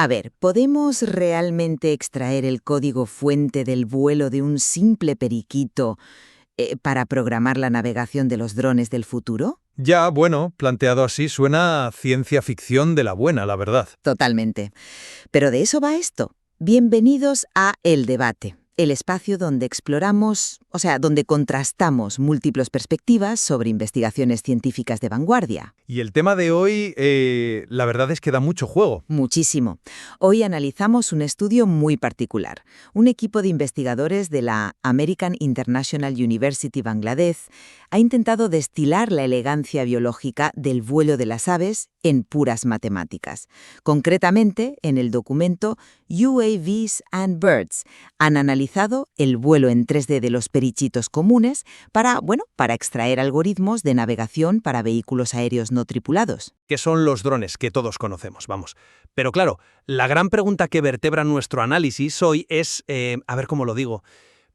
A ver, ¿podemos realmente extraer el código fuente del vuelo de un simple periquito para programar la navegación de los drones del futuro? Ya, bueno, planteado así suena a ciencia ficción de la buena, la verdad. Totalmente. Pero de eso va esto. Bienvenidos a El Debate, el espacio donde exploramos, donde contrastamos múltiples perspectivas sobre investigaciones científicas de vanguardia. Y el tema de hoy, la verdad es que da mucho juego. Muchísimo. Hoy analizamos un estudio muy particular. Un equipo de investigadores de la American International University Bangladesh ha intentado destilar la elegancia biológica del vuelo de las aves en puras matemáticas. Concretamente, en el documento UAVs and Birds, han analizado el vuelo en 3D de los perichitos comunes para extraer algoritmos de navegación para vehículos aéreos no tripulados. Que son los drones que todos conocemos, vamos. Pero claro, la gran pregunta que vertebra nuestro análisis hoy es, a ver cómo lo digo,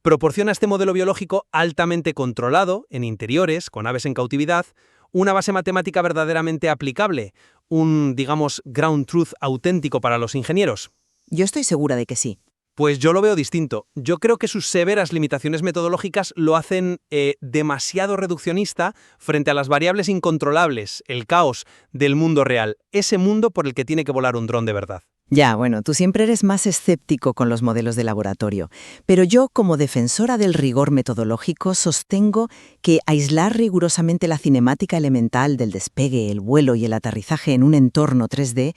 ¿proporciona este modelo biológico altamente controlado, en interiores, con aves en cautividad, una base matemática verdaderamente aplicable, un, digamos, ground truth auténtico para los ingenieros? Yo estoy segura de que sí. Pues yo lo veo distinto. Yo creo que sus severas limitaciones metodológicas lo hacen demasiado reduccionista frente a las variables incontrolables, el caos del mundo real, ese mundo por el que tiene que volar un dron de verdad. Ya, bueno, tú siempre eres más escéptico con los modelos de laboratorio, pero yo, como defensora del rigor metodológico, sostengo que aislar rigurosamente la cinemática elemental del despegue, el vuelo y el aterrizaje en un entorno 3D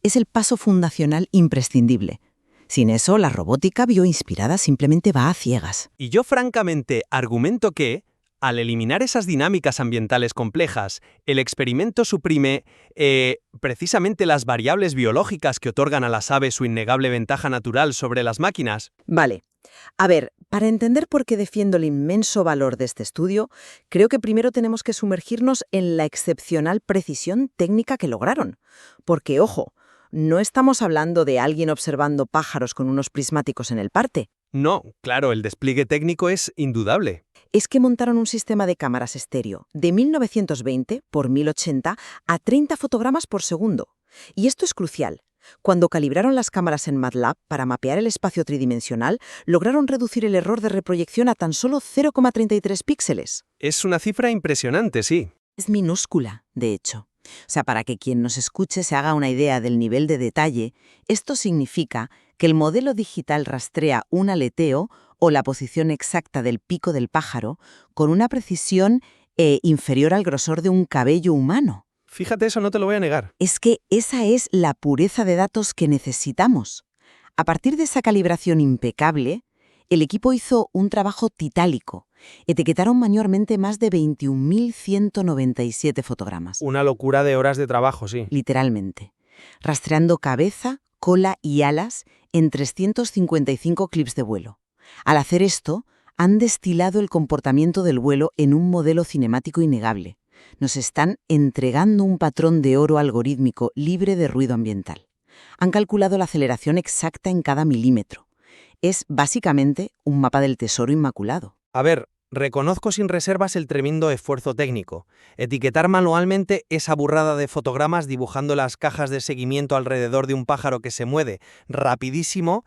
es el paso fundacional imprescindible. Sin eso, la robótica bioinspirada simplemente va a ciegas. Y yo francamente argumento que, al eliminar esas dinámicas ambientales complejas, el experimento suprime precisamente las variables biológicas que otorgan a las aves su innegable ventaja natural sobre las máquinas. Vale. A ver, para entender por qué defiendo el inmenso valor de este estudio, creo que primero tenemos que sumergirnos en la excepcional precisión técnica que lograron. Porque, ojo, no estamos hablando de alguien observando pájaros con unos prismáticos en el parte. No, claro, el despliegue técnico es indudable. Es que montaron un sistema de cámaras estéreo de 1920 por 1080 a 30 fotogramas por segundo. Y esto es crucial. Cuando calibraron las cámaras en MATLAB para mapear el espacio tridimensional, lograron reducir el error de reproyección a tan solo 0,33 píxeles. Es una cifra impresionante, sí. Es minúscula, de hecho. Para que quien nos escuche se haga una idea del nivel de detalle, esto significa que el modelo digital rastrea un aleteo o la posición exacta del pico del pájaro con una precisión inferior al grosor de un cabello humano. Fíjate, eso no te lo voy a negar. Es que esa es la pureza de datos que necesitamos. A partir de esa calibración impecable, el equipo hizo un trabajo titánico. Etiquetaron manualmente más de 21.197 fotogramas. Una locura de horas de trabajo, sí. Literalmente. Rastreando cabeza, cola y alas en 355 clips de vuelo. Al hacer esto, han destilado el comportamiento del vuelo en un modelo cinemático innegable. Nos están entregando un patrón de oro algorítmico libre de ruido ambiental. Han calculado la aceleración exacta en cada milímetro. Es básicamente un mapa del tesoro inmaculado. A ver, reconozco sin reservas el tremendo esfuerzo técnico. Etiquetar manualmente esa burrada de fotogramas dibujando las cajas de seguimiento alrededor de un pájaro que se mueve rapidísimo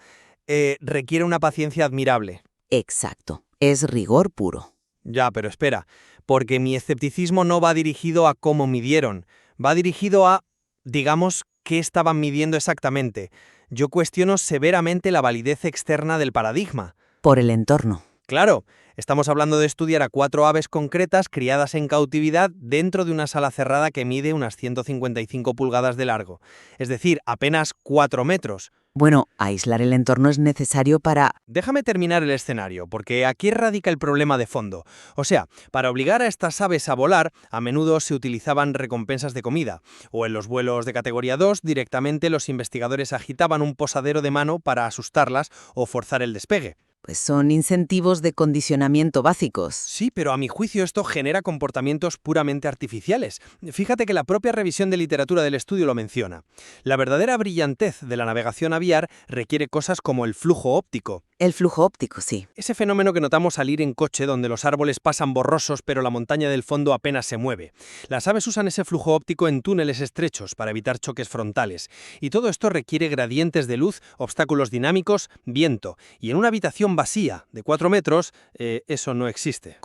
requiere una paciencia admirable. Exacto. Es rigor puro. Ya, pero espera, porque mi escepticismo no va dirigido a cómo midieron, va dirigido a, digamos, qué estaban midiendo exactamente. Yo cuestiono severamente la validez externa del paradigma. Por el entorno. Claro, estamos hablando de estudiar a 4 aves concretas criadas en cautividad dentro de una sala cerrada que mide unas 155 pulgadas de largo, es decir, apenas 4 metros. Bueno, aislar el entorno es necesario para... Déjame terminar el escenario, porque aquí radica el problema de fondo. O sea, para obligar a estas aves a volar, a menudo se utilizaban recompensas de comida, o en los vuelos de categoría 2, directamente los investigadores agitaban un posadero de mano para asustarlas o forzar el despegue. Pues son incentivos de condicionamiento básicos. Sí, pero a mi juicio esto genera comportamientos puramente artificiales. Fíjate que la propia revisión de literatura del estudio lo menciona. La verdadera brillantez de la navegación aviar requiere cosas como el flujo óptico. El flujo óptico, sí. Ese fenómeno que notamos al ir en coche donde los árboles pasan borrosos pero la montaña del fondo apenas se mueve. Las aves usan ese flujo óptico en túneles estrechos para evitar choques frontales. Y todo esto requiere gradientes de luz, obstáculos dinámicos, viento. Y en una habitación vacía de 4 metros, eso no existe.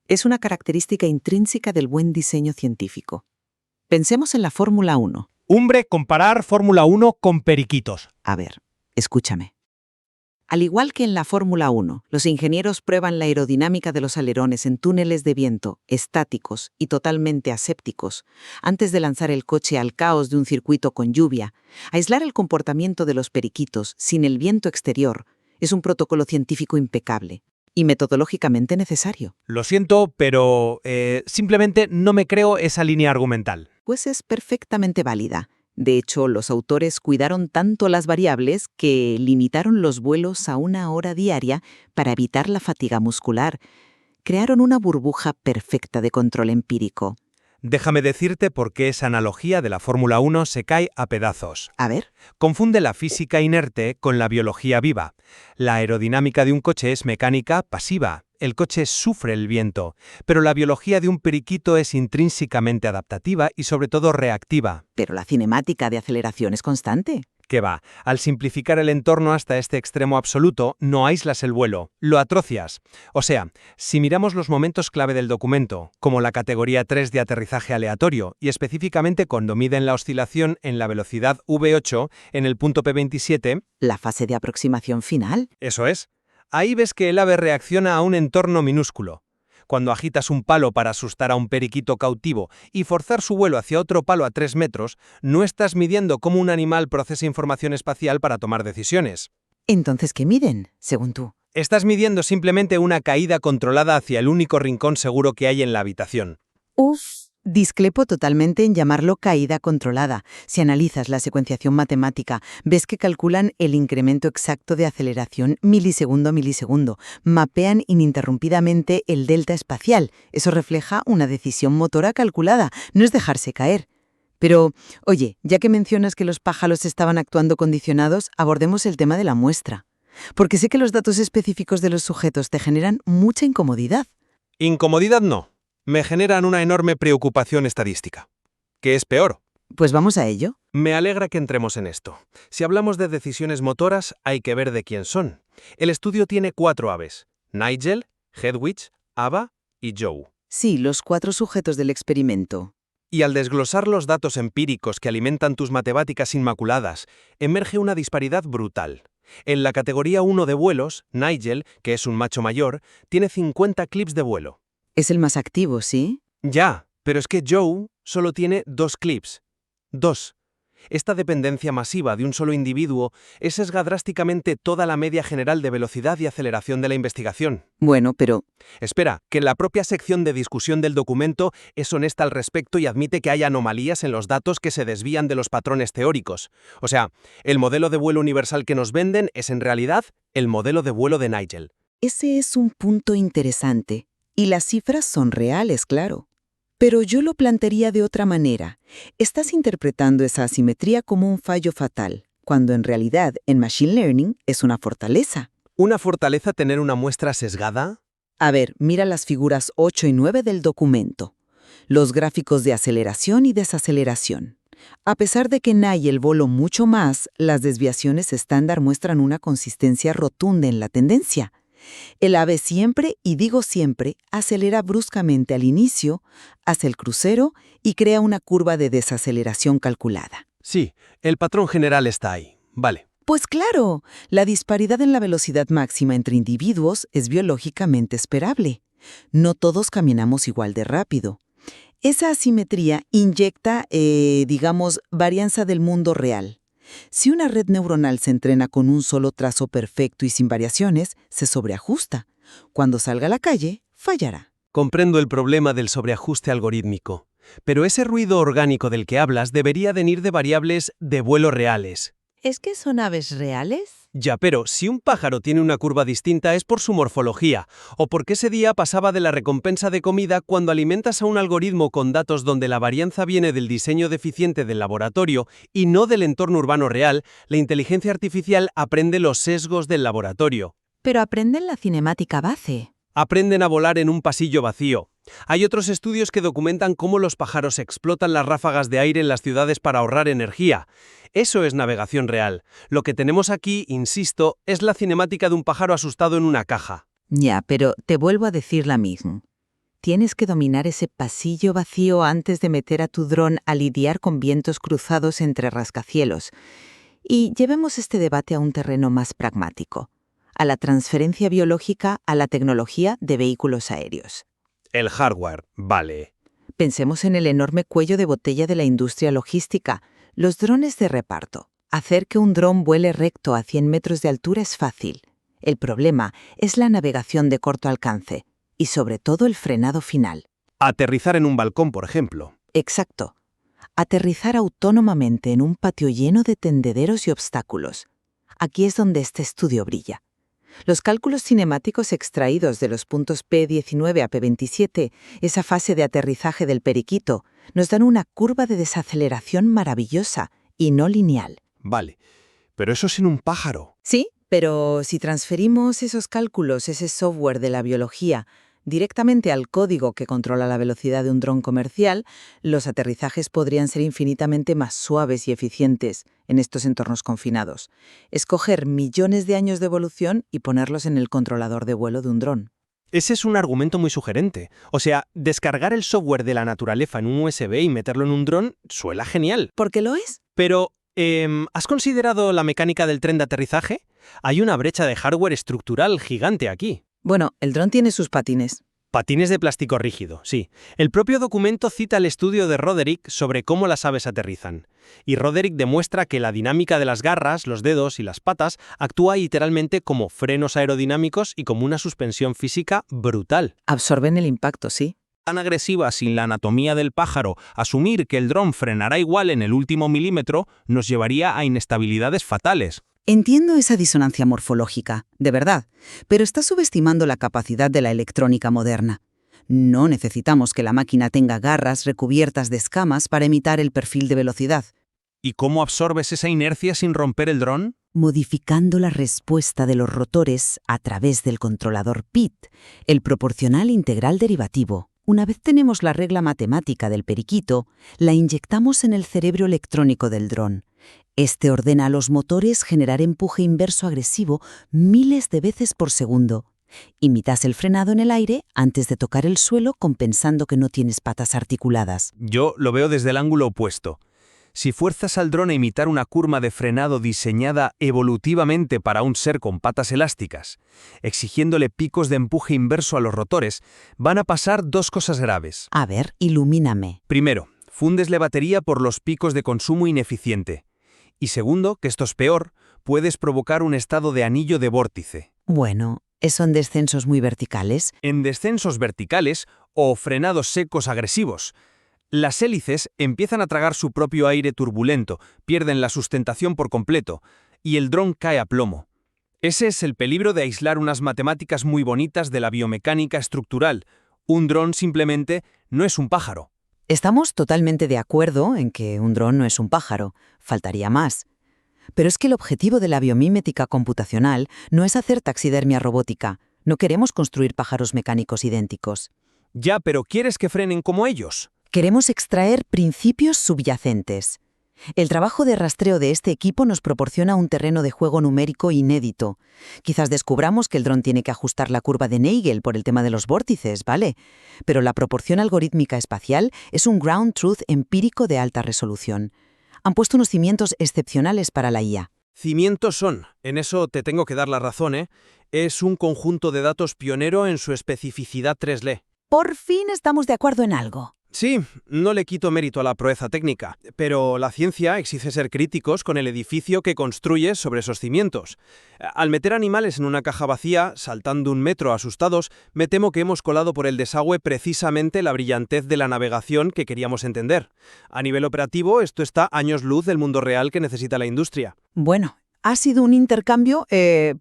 Es una característica intrínseca del buen diseño científico. Pensemos en la Fórmula 1. Hombre, comparar Fórmula 1 con periquitos. A ver, escúchame. Al igual que en la Fórmula 1, los ingenieros prueban la aerodinámica de los alerones en túneles de viento, estáticos y totalmente asépticos, antes de lanzar el coche al caos de un circuito con lluvia. Aislar el comportamiento de los periquitos sin el viento exterior es un protocolo científico impecable y metodológicamente necesario. Lo siento, pero simplemente no me creo esa línea argumental. Pues es perfectamente válida. De hecho, los autores cuidaron tanto las variables que limitaron los vuelos a 1 hora diaria para evitar la fatiga muscular. Crearon una burbuja perfecta de control empírico. Déjame decirte por qué esa analogía de la Fórmula 1 se cae a pedazos. A ver. Confunde la física inerte con la biología viva. La aerodinámica de un coche es mecánica pasiva. El coche sufre el viento, pero la biología de un periquito es intrínsecamente adaptativa y sobre todo reactiva. Pero la cinemática de aceleración es constante. ¿Qué va? Al simplificar el entorno hasta este extremo absoluto, no aíslas el vuelo, lo atrocias. O sea, si miramos los momentos clave del documento, como la categoría 3 de aterrizaje aleatorio, y específicamente cuando miden la oscilación en la velocidad V8 en el punto P27... La fase de aproximación final. Eso es. Ahí ves que el ave reacciona a un entorno minúsculo. Cuando agitas un palo para asustar a un periquito cautivo y forzar su vuelo hacia otro palo a 3 metros, no estás midiendo cómo un animal procesa información espacial para tomar decisiones. Entonces, ¿qué miden, según tú? Estás midiendo simplemente una caída controlada hacia el único rincón seguro que hay en la habitación. Discrepo totalmente en llamarlo caída controlada. Si analizas la secuenciación matemática, ves que calculan el incremento exacto de aceleración milisegundo a milisegundo. Mapean ininterrumpidamente el delta espacial. Eso refleja una decisión motora calculada, no es dejarse caer. Pero, oye, ya que mencionas que los pájaros estaban actuando condicionados, abordemos el tema de la muestra. Porque sé que los datos específicos de los sujetos te generan mucha incomodidad. Incomodidad no. Me generan una enorme preocupación estadística. ¿Qué es peor? Pues vamos a ello. Me alegra que entremos en esto. Si hablamos de decisiones motoras, hay que ver de quién son. El estudio tiene 4 aves: Nigel, Hedwig, Ava y Joe. Sí, los 4 sujetos del experimento. Y al desglosar los datos empíricos que alimentan tus matemáticas inmaculadas, emerge una disparidad brutal. En la categoría 1 de vuelos, Nigel, que es un macho mayor, tiene 50 clips de vuelo. Es el más activo, ¿sí? Ya, pero es que Joe solo tiene 2 clips. 2. Esta dependencia masiva de un solo individuo sesga drásticamente toda la media general de velocidad y aceleración de la investigación. Bueno, pero... Espera, que la propia sección de discusión del documento es honesta al respecto y admite que hay anomalías en los datos que se desvían de los patrones teóricos. O sea, el modelo de vuelo universal que nos venden es en realidad el modelo de vuelo de Nigel. Ese es un punto interesante. Y las cifras son reales, claro. Pero yo lo plantearía de otra manera. Estás interpretando esa asimetría como un fallo fatal, cuando en realidad en Machine Learning es una fortaleza. ¿Una fortaleza tener una muestra sesgada? A ver, mira las figuras 8 y 9 del documento. Los gráficos de aceleración y desaceleración. A pesar de que Nigel voló mucho más, las desviaciones estándar muestran una consistencia rotunda en la tendencia. El ave siempre, y digo siempre, acelera bruscamente al inicio, hace el crucero y crea una curva de desaceleración calculada. Sí, el patrón general está ahí. Vale. Pues claro, la disparidad en la velocidad máxima entre individuos es biológicamente esperable. No todos caminamos igual de rápido. Esa asimetría inyecta, varianza del mundo real. Si una red neuronal se entrena con un solo trazo perfecto y sin variaciones, se sobreajusta. Cuando salga a la calle, fallará. Comprendo el problema del sobreajuste algorítmico, pero ese ruido orgánico del que hablas debería venir de variables de vuelo reales. ¿Es que son aves reales? Ya, pero si un pájaro tiene una curva distinta es por su morfología, o porque ese día pasaba de la recompensa de comida cuando alimentas a un algoritmo con datos donde la varianza viene del diseño deficiente del laboratorio y no del entorno urbano real, la inteligencia artificial aprende los sesgos del laboratorio. Pero aprenden la cinemática base. Aprenden a volar en un pasillo vacío. Hay otros estudios que documentan cómo los pájaros explotan las ráfagas de aire en las ciudades para ahorrar energía. Eso es navegación real. Lo que tenemos aquí, insisto, es la cinemática de un pájaro asustado en una caja. Ya, pero te vuelvo a decir la misma. Tienes que dominar ese pasillo vacío antes de meter a tu dron a lidiar con vientos cruzados entre rascacielos. Y llevemos este debate a un terreno más pragmático, a la transferencia biológica a la tecnología de vehículos aéreos. El hardware, vale. Pensemos en el enorme cuello de botella de la industria logística, los drones de reparto. Hacer que un dron vuele recto a 100 metros de altura es fácil. El problema es la navegación de corto alcance y sobre todo el frenado final. Aterrizar en un balcón, por ejemplo. Exacto. Aterrizar autónomamente en un patio lleno de tendederos y obstáculos. Aquí es donde este estudio brilla. Los cálculos cinemáticos extraídos de los puntos P19 a P27, esa fase de aterrizaje del periquito, nos dan una curva de desaceleración maravillosa y no lineal. Vale, pero eso sin un pájaro. Sí, pero si transferimos esos cálculos, ese software de la biología, directamente al código que controla la velocidad de un dron comercial, los aterrizajes podrían ser infinitamente más suaves y eficientes en estos entornos confinados. Escoger millones de años de evolución y ponerlos en el controlador de vuelo de un dron. Ese es un argumento muy sugerente. O sea, descargar el software de la naturaleza en un USB y meterlo en un dron suena genial. ¿Por qué lo es? Pero, ¿has considerado la mecánica del tren de aterrizaje? Hay una brecha de hardware estructural gigante aquí. Bueno, el dron tiene sus patines. Patines de plástico rígido, sí. El propio documento cita el estudio de Roderick sobre cómo las aves aterrizan. Y Roderick demuestra que la dinámica de las garras, los dedos y las patas actúa literalmente como frenos aerodinámicos y como una suspensión física brutal. Absorben el impacto, sí. Tan agresiva sin la anatomía del pájaro, asumir que el dron frenará igual en el último milímetro nos llevaría a inestabilidades fatales. Entiendo esa disonancia morfológica, de verdad, pero estás subestimando la capacidad de la electrónica moderna. No necesitamos que la máquina tenga garras recubiertas de escamas para imitar el perfil de velocidad. ¿Y cómo absorbes esa inercia sin romper el dron? Modificando la respuesta de los rotores a través del controlador PIT, el proporcional integral derivativo. Una vez tenemos la regla matemática del periquito, la inyectamos en el cerebro electrónico del dron. Este ordena a los motores generar empuje inverso agresivo miles de veces por segundo. Imitas el frenado en el aire antes de tocar el suelo compensando que no tienes patas articuladas. Yo lo veo desde el ángulo opuesto. Si fuerzas al dron a imitar una curva de frenado diseñada evolutivamente para un ser con patas elásticas, exigiéndole picos de empuje inverso a los rotores, van a pasar dos cosas graves. A ver, ilumíname. Primero, fundesle batería por los picos de consumo ineficiente. Y segundo, que esto es peor, puedes provocar un estado de anillo de vórtice. Bueno, ¿eso en descensos muy verticales? En descensos verticales o frenados secos agresivos, las hélices empiezan a tragar su propio aire turbulento, pierden la sustentación por completo, y el dron cae a plomo. Ese es el peligro de aislar unas matemáticas muy bonitas de la biomecánica estructural. Un dron simplemente no es un pájaro. Estamos totalmente de acuerdo en que un dron no es un pájaro, faltaría más. Pero es que el objetivo de la biomimética computacional no es hacer taxidermia robótica. No queremos construir pájaros mecánicos idénticos. Ya, pero ¿quieres que frenen como ellos? Queremos extraer principios subyacentes. El trabajo de rastreo de este equipo nos proporciona un terreno de juego numérico inédito. Quizás descubramos que el dron tiene que ajustar la curva de Nagel por el tema de los vórtices, ¿vale? Pero la proporción algorítmica espacial es un ground truth empírico de alta resolución. Han puesto unos cimientos excepcionales para la IA. Cimientos son, en eso te tengo que dar la razón, ¿eh? Es un conjunto de datos pionero en su especificidad 3D. Por fin estamos de acuerdo en algo. Sí, no le quito mérito a la proeza técnica, pero la ciencia exige ser críticos con el edificio que construyes sobre esos cimientos. Al meter animales en una caja vacía, saltando 1 metro asustados, me temo que hemos colado por el desagüe precisamente la brillantez de la navegación que queríamos entender. A nivel operativo, esto está años luz del mundo real que necesita la industria. Bueno, Ha sido un intercambio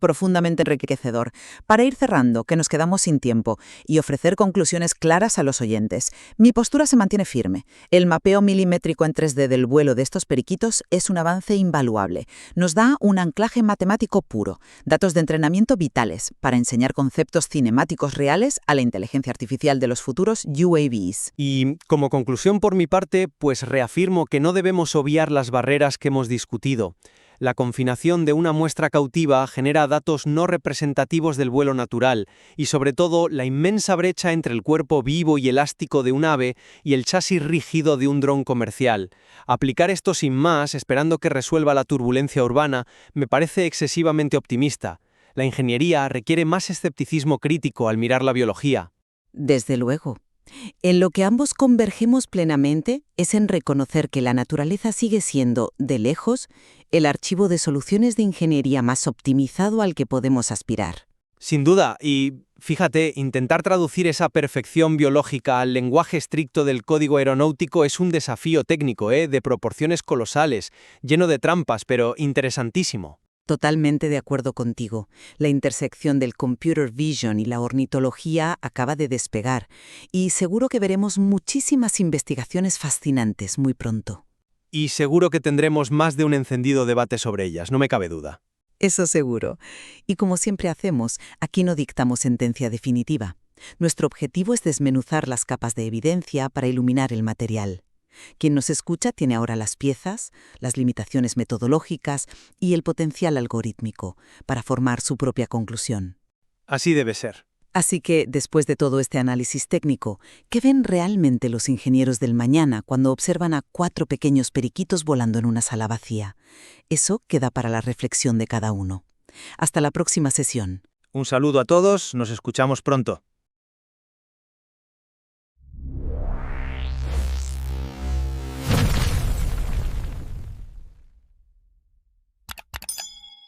profundamente enriquecedor. Para ir cerrando, que nos quedamos sin tiempo, y ofrecer conclusiones claras a los oyentes, mi postura se mantiene firme. El mapeo milimétrico en 3D del vuelo de estos periquitos es un avance invaluable. Nos da un anclaje matemático puro, datos de entrenamiento vitales para enseñar conceptos cinemáticos reales a la inteligencia artificial de los futuros UAVs. Y como conclusión por mi parte, pues reafirmo que no debemos obviar las barreras que hemos discutido. La confinación de una muestra cautiva genera datos no representativos del vuelo natural y, sobre todo, la inmensa brecha entre el cuerpo vivo y elástico de un ave y el chasis rígido de un dron comercial. Aplicar esto sin más, esperando que resuelva la turbulencia urbana, me parece excesivamente optimista. La ingeniería requiere más escepticismo crítico al mirar la biología. Desde luego. En lo que ambos convergemos plenamente es en reconocer que la naturaleza sigue siendo, de lejos, el archivo de soluciones de ingeniería más optimizado al que podemos aspirar. Sin duda, y fíjate, intentar traducir esa perfección biológica al lenguaje estricto del código aeronáutico es un desafío técnico, de proporciones colosales, lleno de trampas, pero interesantísimo. Totalmente de acuerdo contigo. La intersección del computer vision y la ornitología acaba de despegar, y seguro que veremos muchísimas investigaciones fascinantes muy pronto. Y seguro que tendremos más de un encendido debate sobre ellas, no me cabe duda. Eso seguro. Y como siempre hacemos, aquí no dictamos sentencia definitiva. Nuestro objetivo es desmenuzar las capas de evidencia para iluminar el material. Quien nos escucha tiene ahora las piezas, las limitaciones metodológicas y el potencial algorítmico para formar su propia conclusión. Así debe ser. Así que, después de todo este análisis técnico, ¿qué ven realmente los ingenieros del mañana cuando observan a 4 pequeños periquitos volando en una sala vacía? Eso queda para la reflexión de cada uno. Hasta la próxima sesión. Un saludo a todos, nos escuchamos pronto.